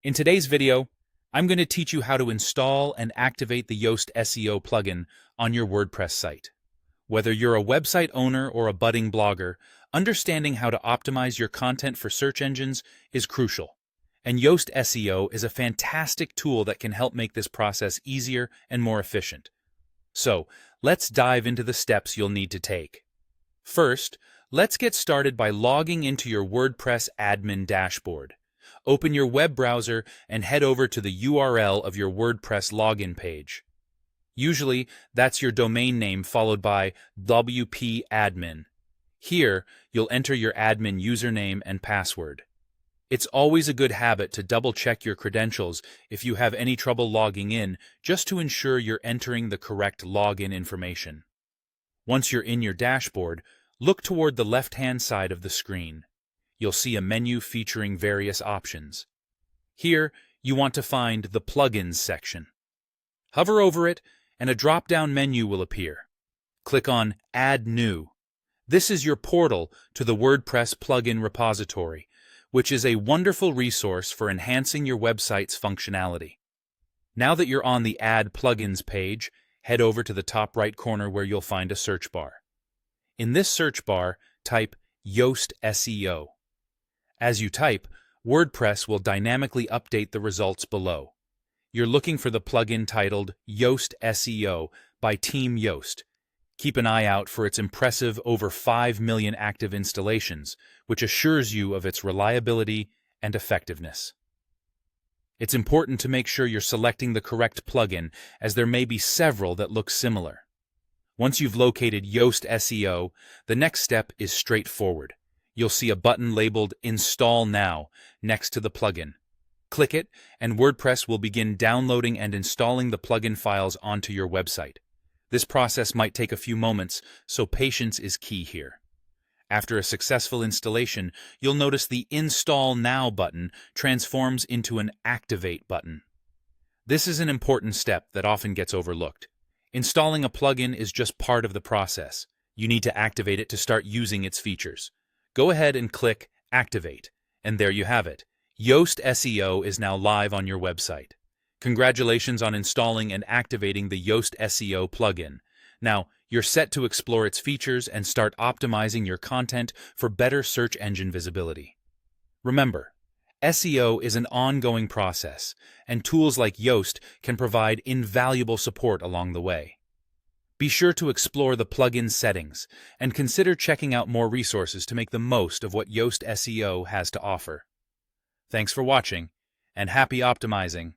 In today's video, I'm going to teach you how to install and activate the Yoast SEO plugin on your WordPress site. Whether you're a website owner or a budding blogger, understanding how to optimize your content for search engines is crucial. And Yoast SEO is a fantastic tool that can help make this process easier and more efficient. So, let's dive into the steps you'll need to take. First, let's get started by logging into your WordPress admin dashboard. Open your web browser and head over to the URL of your WordPress login page. Usually, that's your domain name followed by WP admin. Here, you'll enter your admin username and password. It's always a good habit to double-check your credentials if you have any trouble logging in, just to ensure you're entering the correct login information. Once you're in your dashboard, look toward the left-hand side of the screen. You'll see a menu featuring various options. Here, you want to find the Plugins section. Hover over it, and a drop-down menu will appear. Click on Add New. This is your portal to the WordPress plugin repository, which is a wonderful resource for enhancing your website's functionality. Now that you're on the Add Plugins page, head over to the top right corner where you'll find a search bar. In this search bar, type Yoast SEO. As you type, WordPress will dynamically update the results below. You're looking for the plugin titled Yoast SEO by Team Yoast. Keep an eye out for its impressive over 5 million active installations, which assures you of its reliability and effectiveness. It's important to make sure you're selecting the correct plugin, as there may be several that look similar. Once you've located Yoast SEO, the next step is straightforward. You'll see a button labeled Install Now next to the plugin. Click it, and WordPress will begin downloading and installing the plugin files onto your website. This process might take a few moments, so patience is key here. After a successful installation, you'll notice the Install Now button transforms into an Activate button. This is an important step that often gets overlooked. Installing a plugin is just part of the process. You need to activate it to start using its features. Go ahead and click Activate, and there you have it. Yoast SEO is now live on your website. Congratulations on installing and activating the Yoast SEO plugin. Now, you're set to explore its features and start optimizing your content for better search engine visibility. Remember, SEO is an ongoing process, and tools like Yoast can provide invaluable support along the way. Be sure to explore the plugin settings and consider checking out more resources to make the most of what Yoast SEO has to offer. Thanks for watching, and happy optimizing!